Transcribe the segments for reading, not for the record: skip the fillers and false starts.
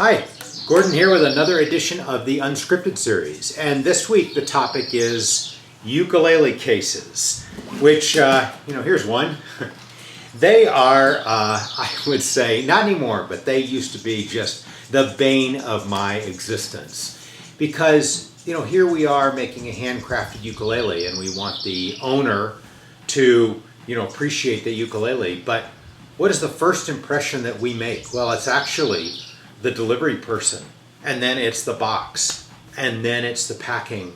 Hi, Gordon here with another edition of the Unscripted Series. And this week the topic is ukulele cases, which, here's one. They are, I would say, not anymore, but they used to be just the bane of my existence. Because, here we are making a handcrafted ukulele and we want the owner to, appreciate the ukulele. But what is the first impression that we make? Well, it's actually the delivery person, and then it's the box, and then it's the packing,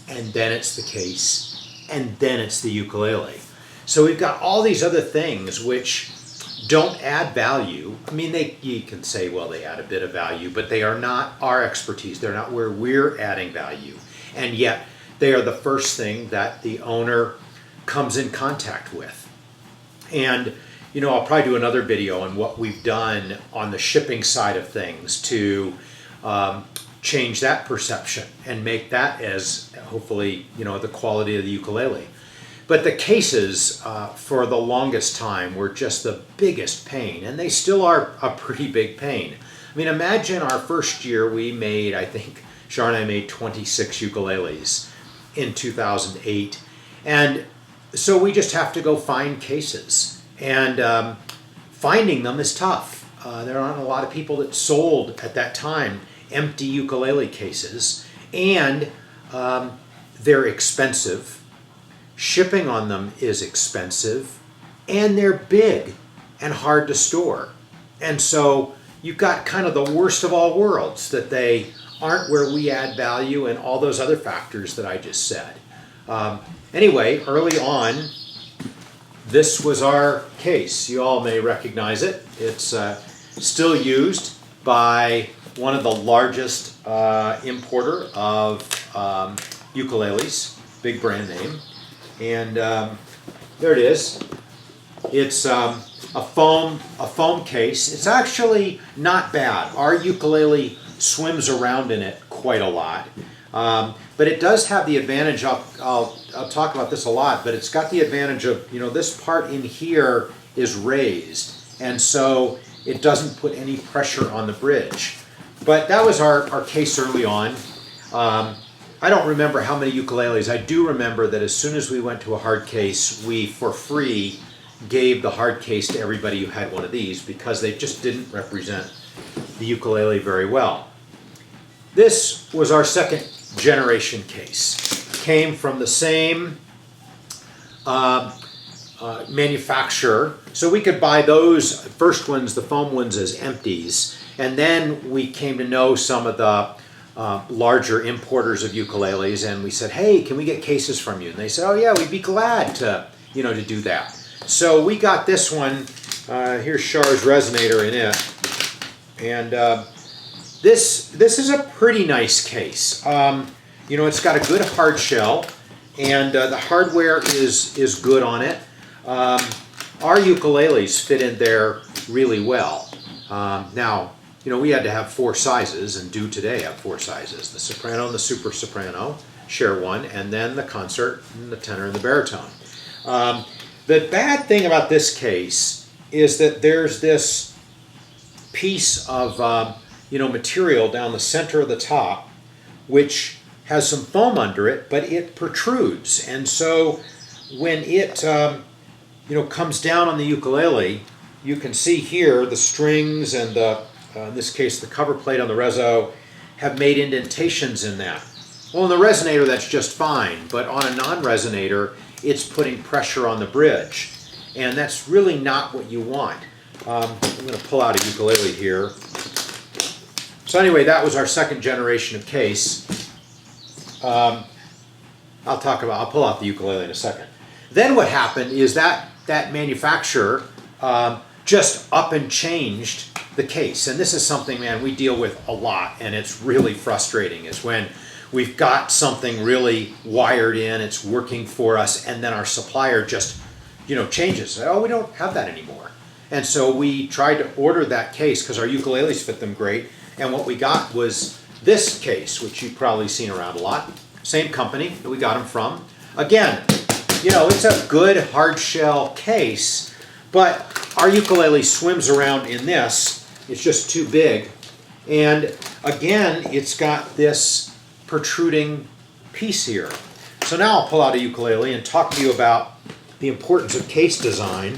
and then it's the case, and then it's the ukulele. So we've got all these other things which don't add value. I mean, you can say, well, they add a bit of value, but they are not our expertise. They're not where we're adding value. And yet they are the first thing that the owner comes in contact with. And I'll probably do another video on what we've done on the shipping side of things to change that perception and make that as hopefully, the quality of the ukulele. But the cases for the longest time were just the biggest pain, and they still are a pretty big pain. I mean, imagine our first year we made, I think Shar and I made 26 ukuleles in 2008. And so we just have to go find cases. And finding them is tough. There aren't a lot of people that sold at that time empty ukulele cases, and they're expensive. Shipping on them is expensive, and they're big and hard to store. And so you've got kind of the worst of all worlds, that they aren't where we add value and all those other factors that I just said. Anyway, early on, this was our case. You all may recognize it. It's still used by one of the largest importer of ukuleles, big brand name. And there it is. It's a foam case. It's actually not bad. Our ukulele swims around in it quite a lot. But it does have the advantage, I'll talk about this a lot, but it's got the advantage of, this part in here is raised, and so it doesn't put any pressure on the bridge. But that was our case early on. I don't remember how many ukuleles. I do remember that as soon as we went to a hard case, we, for free, gave the hard case to everybody who had one of these, because they just didn't represent the ukulele very well. This was our second generation case. Came from the same manufacturer, so we could buy those first ones, the foam ones, as empties, and then we came to know some of the larger importers of ukuleles, and we said, hey, can we get cases from you? And they said, oh yeah, we'd be glad to to do that. So we got this one. Here's Char's resonator in it, and this is a pretty nice case. It's got a good hard shell, and the hardware is good on it. Our ukuleles fit in there really well. Now, we had to have 4 sizes, and do today have 4 sizes. The soprano and the super soprano share one, and then the concert, and the tenor, and the baritone. The bad thing about this case is that there's this piece of material down the center of the top, which has some foam under it, but it protrudes. And so when it comes down on the ukulele, you can see here the strings and in this case the cover plate on the reso have made indentations in that. Well, in the resonator that's just fine, but on a non-resonator it's putting pressure on the bridge, and that's really not what you want. I'm going to pull out a ukulele here. So anyway, that was our second generation of case. I'll pull out the ukulele in a second. Then what happened is that manufacturer just up and changed the case. And this is something, man, we deal with a lot, and it's really frustrating, is when we've got something really wired in, it's working for us, and then our supplier just, changes. Oh, we don't have that anymore. And so we tried to order that case because our ukuleles fit them great. And what we got was this case, which you've probably seen around a lot. Same company that we got them from. Again, it's a good hard shell case, but our ukulele swims around in this. It's just too big. And again, it's got this protruding piece here. So now I'll pull out a ukulele and talk to you about the importance of case design.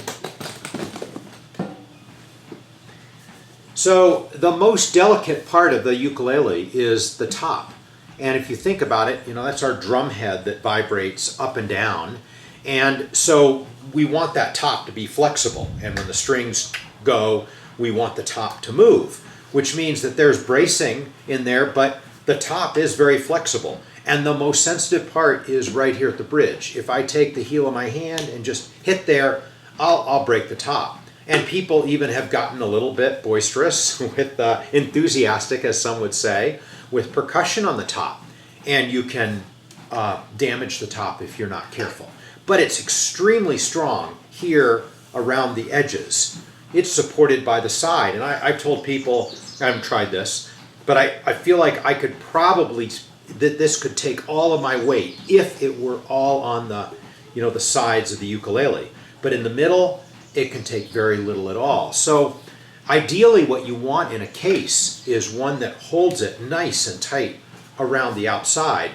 So the most delicate part of the ukulele is the top. And if you think about it, that's our drum head that vibrates up and down. And so we want that top to be flexible. And when the strings go, we want the top to move, which means that there's bracing in there, but the top is very flexible. And the most sensitive part is right here at the bridge. If I take the heel of my hand and just hit there, I'll break the top. And people even have gotten a little bit boisterous with enthusiastic, as some would say, with percussion on the top. And you can damage the top if you're not careful. But it's extremely strong here around the edges. It's supported by the side. And I've told people, I haven't tried this, but I feel like I could probably, that this could take all of my weight if it were all on the, the sides of the ukulele. But in the middle, it can take very little at all. So ideally what you want in a case is one that holds it nice and tight around the outside,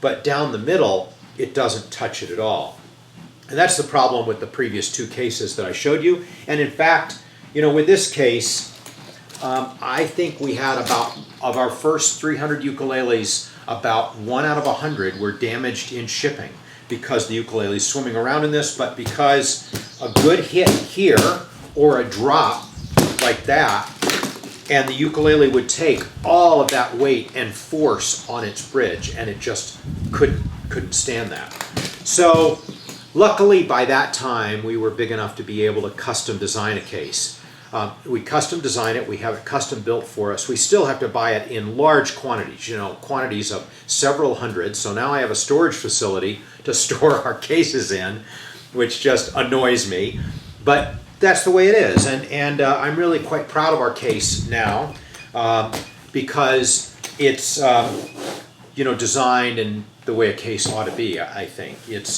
but down the middle, it doesn't touch it at all. And that's the problem with the previous two cases that I showed you. And in fact, with this case, I think we had about, of our first 300 ukuleles, about 1 out of 100 were damaged in shipping because the ukulele is swimming around in this, but because a good hit here or a drop like that, and the ukulele would take all of that weight and force on its bridge, and it just couldn't stand that. So luckily by that time we were big enough to be able to custom design a case. We custom design it, we have it custom built for us. We still have to buy it in large quantities, quantities of several hundred. So now I have a storage facility to store our cases in, which just annoys me. But that's the way it is. And I'm really quite proud of our case now because it's, designed in the way a case ought to be, I think. It's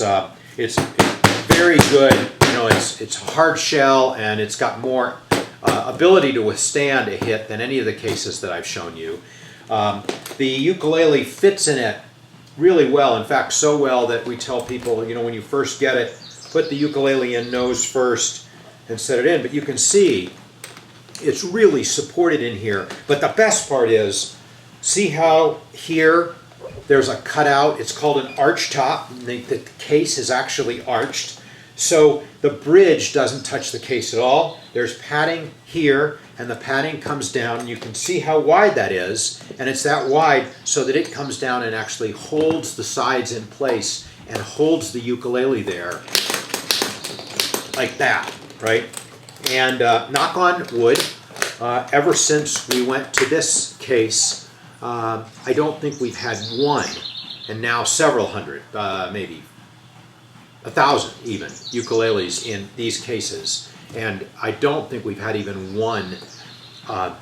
very good. It's hard shell, and it's got more ability to withstand a hit than any of the cases that I've shown you. The ukulele fits in it really well. In fact, so well that we tell people, when you first get it, put the ukulele in nose first and set it in. But you can see it's really supported in here. But the best part is, see how here there's a cutout. It's called an arch top. The case is actually arched. So the bridge doesn't touch the case at all. There's padding here, and the padding comes down, and you can see how wide that is, and it's that wide so that it comes down and actually holds the sides in place and holds the ukulele there like that, right? And knock on wood, ever since we went to this case, I don't think we've had one, and now several hundred, maybe 1,000 even, ukuleles in these cases. And I don't think we've had even one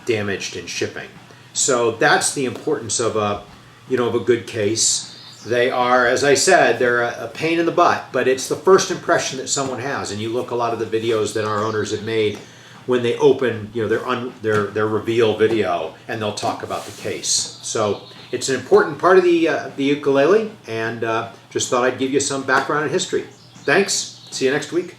damaged in shipping. So that's the importance of a good case. They are, as I said, they're a pain in the butt, but it's the first impression that someone has. And you look a lot of the videos that our owners have made when they open, their reveal video, and they'll talk about the case. So it's an important part of the ukulele, and just thought I'd give you some background and history. Thanks. See you next week.